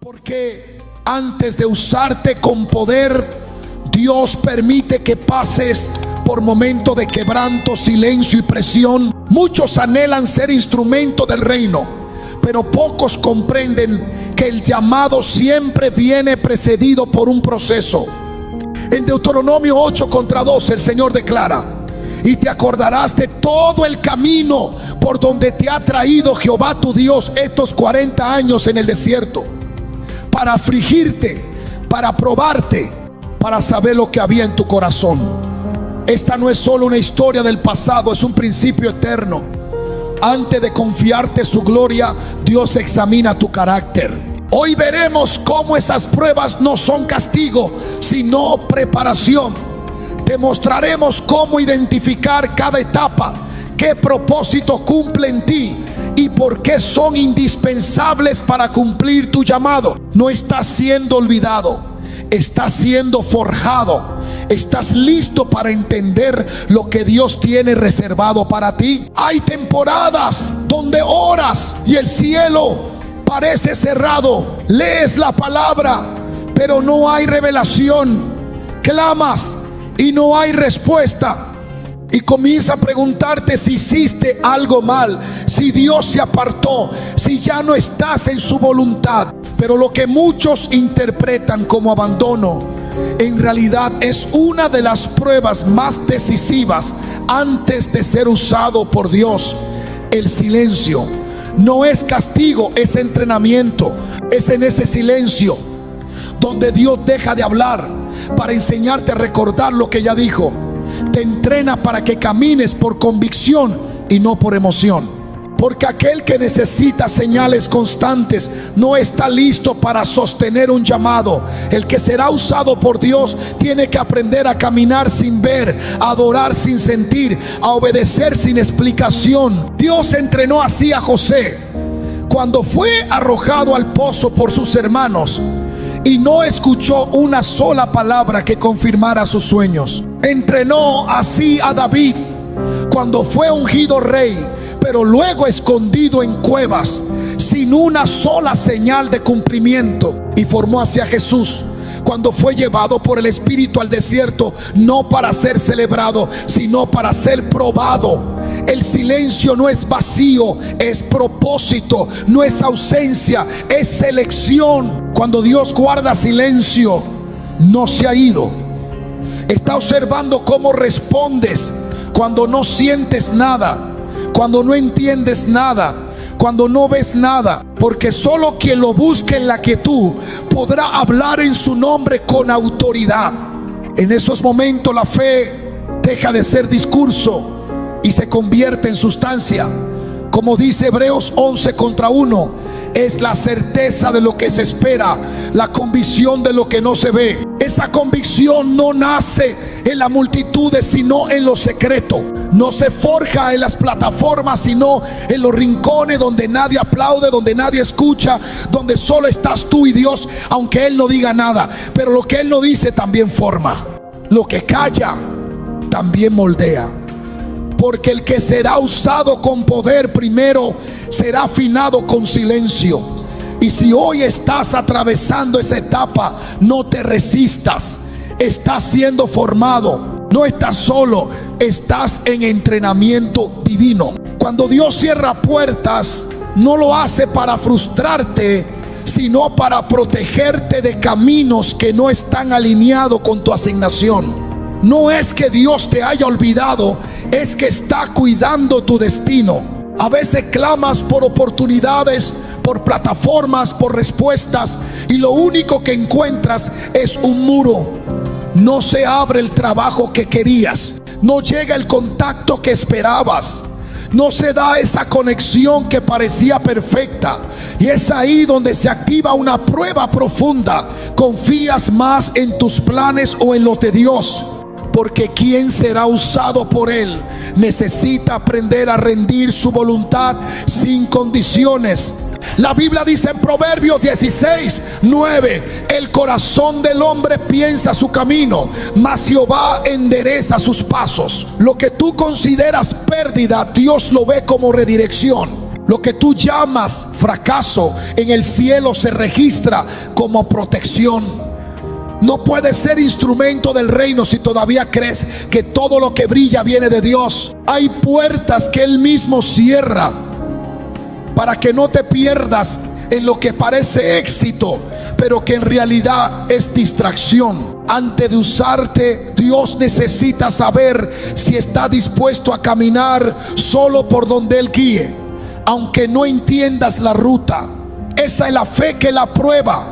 Porque antes de usarte con poder, Dios permite que pases por momentos de quebranto, silencio y presión. Muchos anhelan ser instrumento del reino, pero pocos comprenden que el llamado siempre viene precedido por un proceso. En Deuteronomio 8:12 el Señor declara: y te acordarás de todo el camino por donde te ha traído Jehová tu Dios estos 40 años en el desierto, para afligirte, para probarte, para saber lo que había en tu corazón. Esta no es solo una historia del pasado, es un principio eterno. Antes de confiarte su gloria, Dios examina tu carácter. Hoy veremos cómo esas pruebas no son castigo, sino preparación. Te mostraremos cómo identificar cada etapa, qué propósito cumple en ti y por qué son indispensables para cumplir tu llamado. No estás siendo olvidado, estás siendo forjado. Estás listo para entender lo que Dios tiene reservado para ti. Hay temporadas donde oras y el cielo parece cerrado. Lees la palabra, pero no hay revelación. Clamas y no hay respuesta. Y comienza a preguntarte si hiciste algo mal, si Dios se apartó, si ya no estás en su voluntad. Pero lo que muchos interpretan como abandono, en realidad es una de las pruebas más decisivas antes de ser usado por Dios. El silencio no es castigo, es entrenamiento. Es en ese silencio donde Dios deja de hablar para enseñarte a recordar lo que ya dijo. Te entrena para que camines por convicción y no por emoción. Porque aquel que necesita señales constantes no está listo para sostener un llamado. El que será usado por Dios tiene que aprender a caminar sin ver, a adorar sin sentir, a obedecer sin explicación. Dios entrenó así a José cuando fue arrojado al pozo por sus hermanos y no escuchó una sola palabra que confirmara sus sueños. Entrenó así a David cuando fue ungido rey, pero luego escondido en cuevas sin una sola señal de cumplimiento. Y formó hacia Jesús cuando fue llevado por el Espíritu al desierto, no para ser celebrado, sino para ser probado. El silencio no es vacío, es propósito, no es ausencia, es selección. Cuando Dios guarda silencio, no se ha ido. Está observando cómo respondes cuando no sientes nada, cuando no entiendes nada, cuando no ves nada. Porque solo quien lo busque en la quietud podrá hablar en su nombre con autoridad. En esos momentos la fe deja de ser discurso y se convierte en sustancia. Como dice Hebreos 11:1, es la certeza de lo que se espera, la convicción de lo que no se ve. Esa convicción no nace en las multitudes, sino en lo secreto. No se forja en las plataformas, sino en los rincones donde nadie aplaude, donde nadie escucha, donde solo estás tú y Dios, aunque Él no diga nada. Pero lo que Él no dice también forma. Lo que calla también moldea. Porque el que será usado con poder primero será afinado con silencio. Y si hoy estás atravesando esa etapa, no te resistas. Estás siendo formado. No estás solo, estás en entrenamiento divino. Cuando Dios cierra puertas, no lo hace para frustrarte, sino para protegerte de caminos que no están alineados con tu asignación. No es que Dios te haya olvidado, es que está cuidando tu destino. A veces clamas por oportunidades, por plataformas, por respuestas, y lo único que encuentras es un muro. No se abre el trabajo que querías, no llega el contacto que esperabas, no se da esa conexión que parecía perfecta. Y es ahí donde se activa una prueba profunda. ¿Confías más en tus planes o en los de Dios? Porque quien será usado por Él necesita aprender a rendir su voluntad sin condiciones. La Biblia dice en Proverbios 16:9: el corazón del hombre piensa su camino, mas Jehová endereza sus pasos. Lo que tú consideras pérdida, Dios lo ve como redirección. Lo que tú llamas fracaso, en el cielo se registra como protección. No puedes ser instrumento del reino si todavía crees que todo lo que brilla viene de Dios. Hay puertas que Él mismo cierra para que no te pierdas en lo que parece éxito, pero que en realidad es distracción. Antes de usarte, Dios necesita saber si está dispuesto a caminar solo por donde Él guíe, aunque no entiendas la ruta. Esa es la fe que Él aprueba,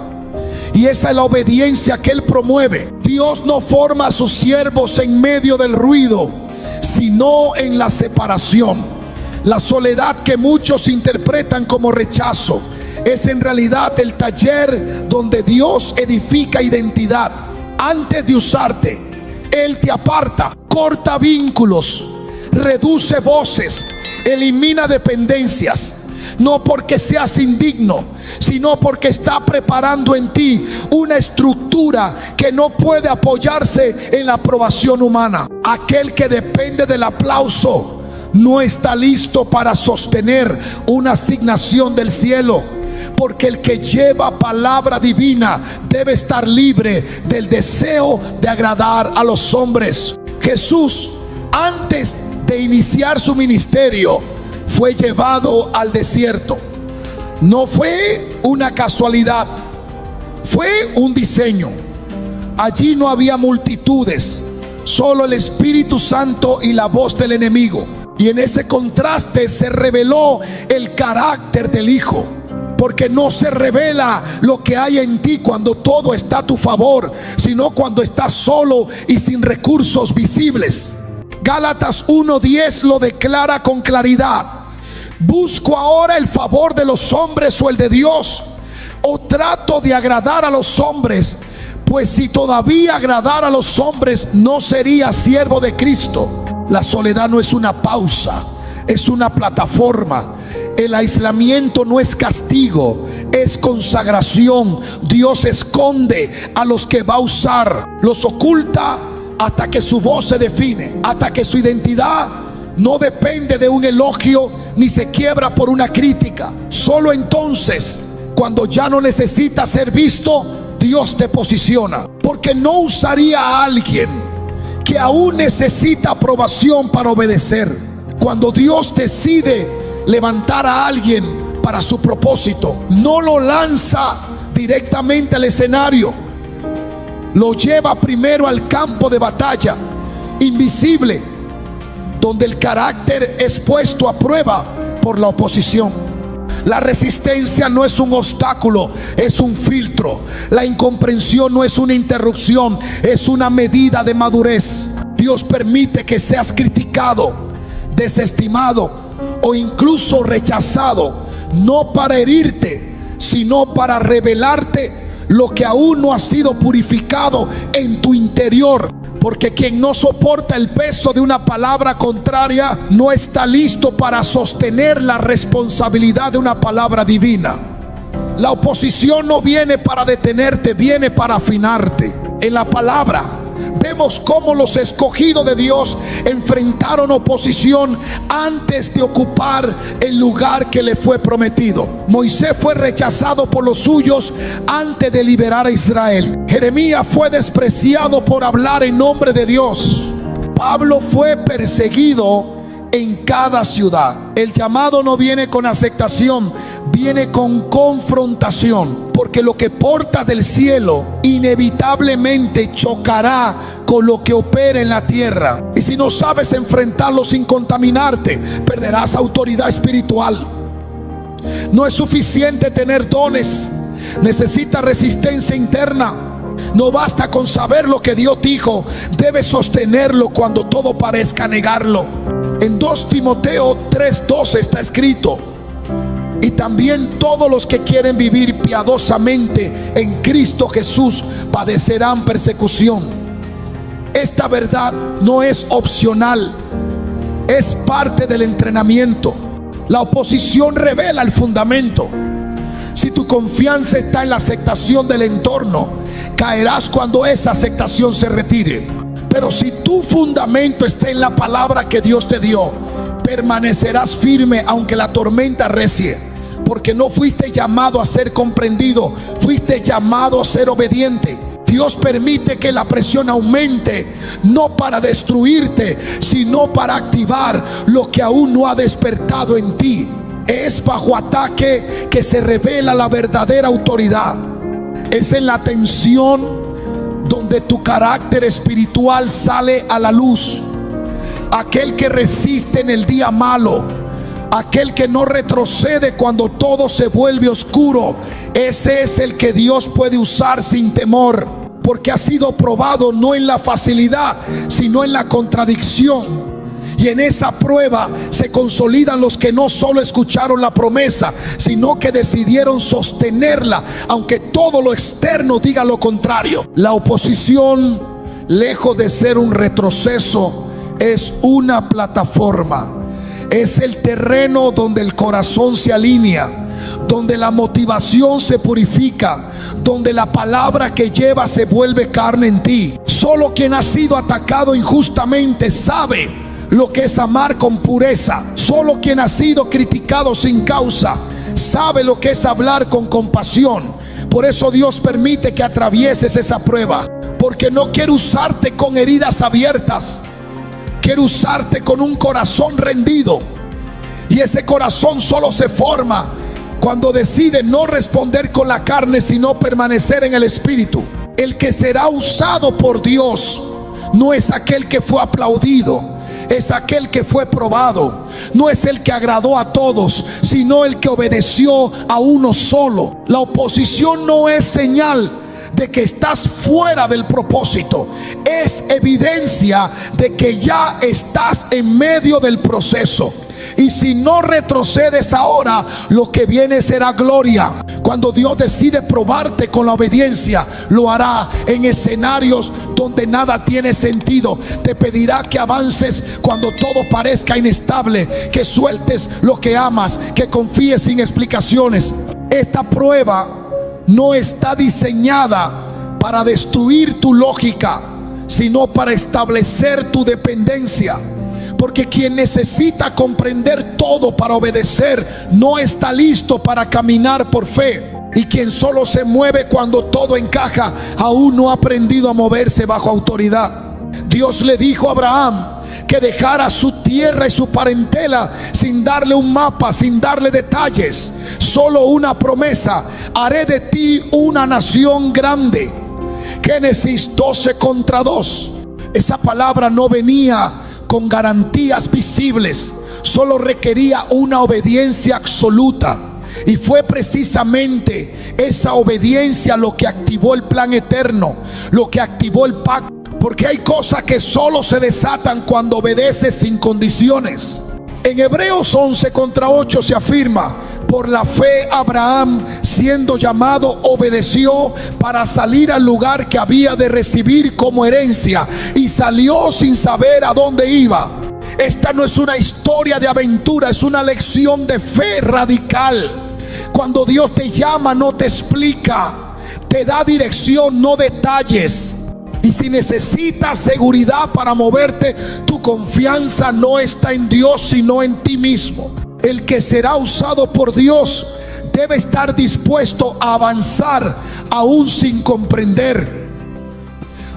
y esa es la obediencia que Él promueve. Dios no forma a sus siervos en medio del ruido, sino en la separación. La soledad que muchos interpretan como rechazo es en realidad el taller donde Dios edifica identidad. Antes de usarte, Él te aparta, corta vínculos, reduce voces, elimina dependencias. No porque seas indigno, sino porque está preparando en ti una estructura que no puede apoyarse en la aprobación humana. Aquel que depende del aplauso no está listo para sostener una asignación del cielo, porque el que lleva palabra divina debe estar libre del deseo de agradar a los hombres. Jesús, antes de iniciar su ministerio, fue llevado al desierto. No fue una casualidad, fue un diseño. Allí no había multitudes, solo el Espíritu Santo y la voz del enemigo. Y en ese contraste se reveló el carácter del Hijo, porque no se revela lo que hay en ti cuando todo está a tu favor, sino cuando estás solo y sin recursos visibles. Gálatas 1:10 lo declara con claridad. ¿Busco ahora el favor de los hombres o el de Dios? ¿O trato de agradar a los hombres? Pues si todavía agradara a los hombres, no sería siervo de Cristo. La soledad no es una pausa, es una plataforma. El aislamiento no es castigo, es consagración. Dios esconde a los que va a usar, los oculta hasta que su voz se define, hasta que su identidad no depende de un elogio ni se quiebra por una crítica. Solo entonces, cuando ya no necesita ser visto, Dios te posiciona. Porque no usaría a alguien que aún necesita aprobación para obedecer. Cuando Dios decide levantar a alguien para su propósito, no lo lanza directamente al escenario, lo lleva primero al campo de batalla invisible, donde el carácter es puesto a prueba por la oposición. La resistencia no es un obstáculo, es un filtro. La incomprensión no es una interrupción, es una medida de madurez. Dios permite que seas criticado, desestimado o incluso rechazado, no para herirte, sino para revelarte lo que aún no ha sido purificado en tu interior. Porque quien no soporta el peso de una palabra contraria no está listo para sostener la responsabilidad de una palabra divina. La oposición no viene para detenerte, viene para afinarte. En la palabra vemos cómo los escogidos de Dios enfrentaron oposición antes de ocupar el lugar que le fue prometido. Moisés fue rechazado por los suyos antes de liberar a Israel. Jeremías fue despreciado por hablar en nombre de Dios. Pablo fue perseguido en cada ciudad. El llamado no viene con aceptación, viene con confrontación, porque lo que porta del cielo inevitablemente chocará con lo que opera en la tierra. Y si no sabes enfrentarlo sin contaminarte, perderás autoridad espiritual. No es suficiente tener dones, necesita resistencia interna. No basta con saber lo que Dios dijo, debes sostenerlo cuando todo parezca negarlo. En 2 Timoteo 3:12 está escrito: y también todos los que quieren vivir piadosamente en Cristo Jesús padecerán persecución. Esta verdad no es opcional, es parte del entrenamiento. La oposición revela el fundamento. Si tu confianza está en la aceptación del entorno, caerás cuando esa aceptación se retire. Pero si tu fundamento está en la palabra que Dios te dio, permanecerás firme aunque la tormenta arrecie, porque no fuiste llamado a ser comprendido, fuiste llamado a ser obediente. Dios permite que la presión aumente, no para destruirte, sino para activar lo que aún no ha despertado en ti. Es bajo ataque que se revela la verdadera autoridad. Es en la tensión donde tu carácter espiritual sale a la luz. Aquel que resiste en el día malo, aquel que no retrocede cuando todo se vuelve oscuro, ese es el que Dios puede usar sin temor, porque ha sido probado no en la facilidad, sino en la contradicción. Y en esa prueba se consolidan los que no solo escucharon la promesa, sino que decidieron sostenerla, aunque todo lo externo diga lo contrario. La oposición, lejos de ser un retroceso, es una plataforma. Es el terreno donde el corazón se alinea, donde la motivación se purifica, donde la palabra que lleva se vuelve carne en ti. Solo quien ha sido atacado injustamente sabe lo que es amar con pureza. Solo quien ha sido criticado sin causa sabe lo que es hablar con compasión. Por eso Dios permite que atravieses esa prueba, porque no quiere usarte con heridas abiertas, quiere usarte con un corazón rendido. Y ese corazón solo se forma cuando decide no responder con la carne, sino permanecer en el espíritu. El que será usado por Dios no es aquel que fue aplaudido, es aquel que fue probado. No es el que agradó a todos, sino el que obedeció a uno solo. La oposición no es señal de que estás fuera del propósito, es evidencia de que ya estás en medio del proceso. Y si no retrocedes ahora, lo que viene será gloria. Cuando Dios decide probarte con la obediencia, lo hará en escenarios donde nada tiene sentido. Te pedirá que avances cuando todo parezca inestable, que sueltes lo que amas, que confíes sin explicaciones. Esta prueba no está diseñada para destruir tu lógica, sino para establecer tu dependencia. Porque quien necesita comprender todo para obedecer no está listo para caminar por fe. Y quien solo se mueve cuando todo encaja, aún no ha aprendido a moverse bajo autoridad. Dios le dijo a Abraham que dejara su tierra y su parentela sin darle un mapa, sin darle detalles, solo una promesa: haré de ti una nación grande. Génesis 12:2. Esa palabra no venía con garantías visibles, solo requería una obediencia absoluta. Y fue precisamente esa obediencia lo que activó el plan eterno, lo que activó el pacto. Porque hay cosas que solo se desatan cuando obedeces sin condiciones. En Hebreos 11:8 se afirma: por la fe Abraham, siendo llamado, obedeció para salir al lugar que había de recibir como herencia, y salió sin saber a dónde iba. Esta no es una historia de aventura, es una lección de fe radical. Cuando Dios te llama, no te explica, te da dirección, no detalles. Y si necesitas seguridad para moverte, tu confianza no está en Dios, sino en ti mismo. El que será usado por Dios debe estar dispuesto a avanzar aún sin comprender,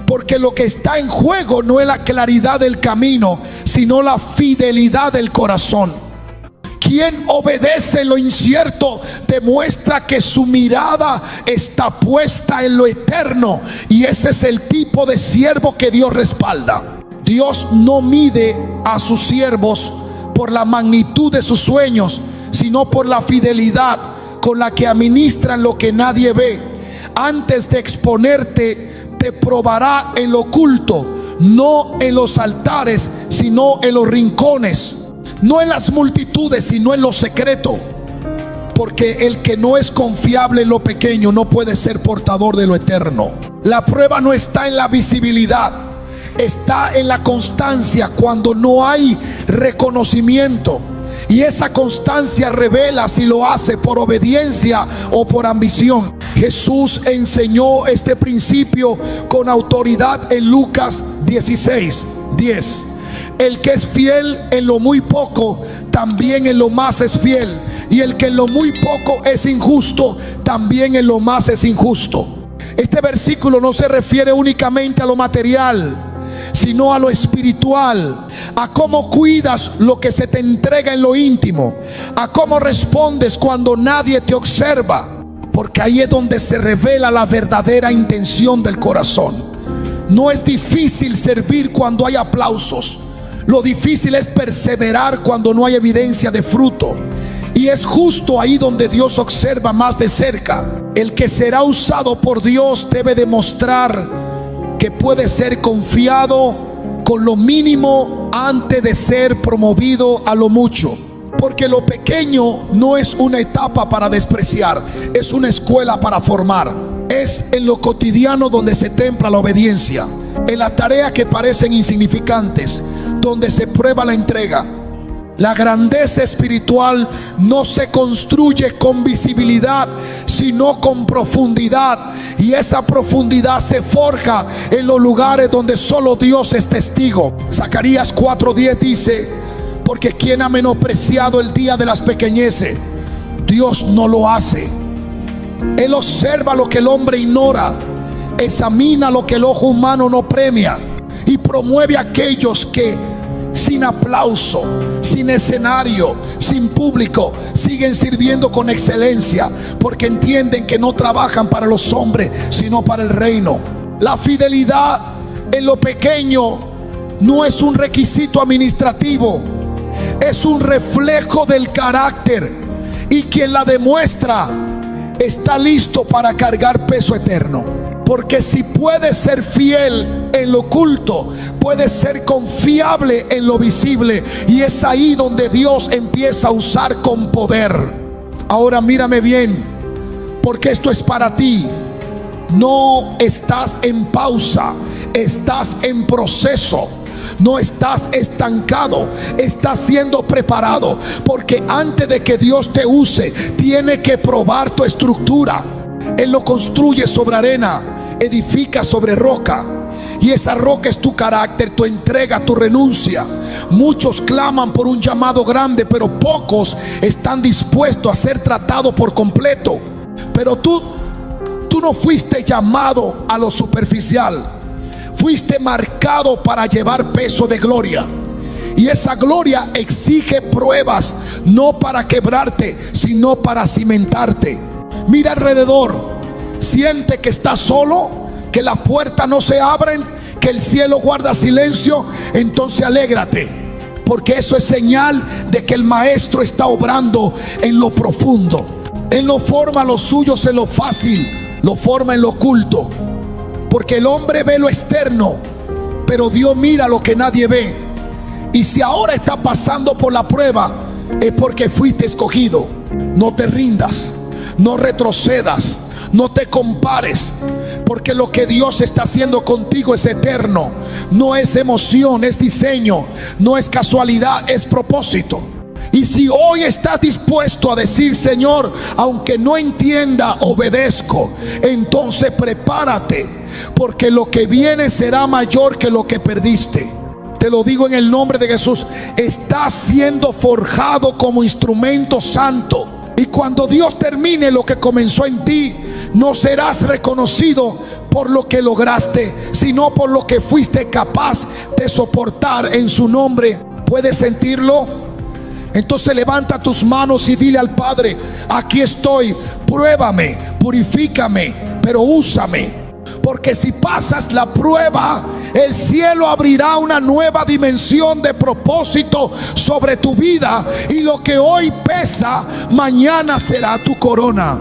porque lo que está en juego no es la claridad del camino, sino la fidelidad del corazón. Quien obedece en lo incierto demuestra que su mirada está puesta en lo eterno, y ese es el tipo de siervo que Dios respalda. Dios no mide a sus siervos por la magnitud de sus sueños, sino por la fidelidad con la que administran lo que nadie ve. Antes de exponerte, te probará en lo oculto, no en los altares, sino en los rincones. No en las multitudes, sino en lo secreto. Porque el que no es confiable en lo pequeño no puede ser portador de lo eterno. La prueba no está en la visibilidad, está en la constancia cuando no hay reconocimiento. Y esa constancia revela si lo hace por obediencia o por ambición. Jesús enseñó este principio con autoridad en Lucas 16:10. El que es fiel en lo muy poco, también en lo más es fiel. Y el que en lo muy poco es injusto, también en lo más es injusto. Este versículo no se refiere únicamente a lo material, sino a lo espiritual, a cómo cuidas lo que se te entrega en lo íntimo, a cómo respondes cuando nadie te observa, porque ahí es donde se revela la verdadera intención del corazón. No es difícil servir cuando hay aplausos, lo difícil es perseverar cuando no hay evidencia de fruto. Y es justo ahí donde Dios observa más de cerca. El que será usado por Dios debe demostrar que puede ser confiado con lo mínimo antes de ser promovido a lo mucho. Porque lo pequeño no es una etapa para despreciar, es una escuela para formar. Es en lo cotidiano donde se templa la obediencia, en las tareas que parecen insignificantes, donde se prueba la entrega. La grandeza espiritual no se construye con visibilidad, sino con profundidad. Y esa profundidad se forja en los lugares donde solo Dios es testigo. Zacarías 4:10 dice: porque quien ha menospreciado el día de las pequeñeces, Dios no lo hace. Él observa lo que el hombre ignora, examina lo que el ojo humano no premia, y promueve a aquellos que sin aplauso, sin escenario, sin público, siguen sirviendo con excelencia, porque entienden que no trabajan para los hombres, sino para el reino. La fidelidad en lo pequeño no es un requisito administrativo, es un reflejo del carácter, y quien la demuestra está listo para cargar peso eterno. Porque si puedes ser fiel en lo oculto, puedes ser confiable en lo visible, y es ahí donde Dios empieza a usar con poder. Ahora mírame bien, porque esto es para ti. No estás en pausa, estás en proceso. No estás estancado, estás siendo preparado, porque antes de que Dios te use, tiene que probar tu estructura. Él lo construye sobre arena, edifica sobre roca, y esa roca es tu carácter, tu entrega, tu renuncia. Muchos claman por un llamado grande, pero pocos están dispuestos a ser tratados por completo. Pero tú no fuiste llamado a lo superficial, fuiste marcado para llevar peso de gloria. Y esa gloria exige pruebas, no para quebrarte, sino para cimentarte. Mira alrededor, siente que estás solo, que las puertas no se abren, que el cielo guarda silencio. Entonces alégrate, porque eso es señal de que el maestro está obrando en lo profundo. Él no forma los suyos en lo fácil, lo forma en lo oculto. Porque el hombre ve lo externo, pero Dios mira lo que nadie ve. Y si ahora está pasando por la prueba, es porque fuiste escogido. No te rindas, no retrocedas, no te compares, porque lo que Dios está haciendo contigo es eterno. No es emoción, es diseño. No es casualidad, es propósito. Y si hoy estás dispuesto a decir: Señor, aunque no entienda, obedezco, entonces prepárate, porque lo que viene será mayor que lo que perdiste. Te lo digo en el nombre de Jesús. Estás siendo forjado como instrumento santo, y cuando Dios termine lo que comenzó en ti, no serás reconocido por lo que lograste, sino por lo que fuiste capaz de soportar en su nombre. ¿Puedes sentirlo? Entonces levanta tus manos y dile al Padre: aquí estoy, pruébame, purifícame, pero úsame. Porque si pasas la prueba, el cielo abrirá una nueva dimensión de propósito sobre tu vida, y lo que hoy pesa, mañana será tu corona.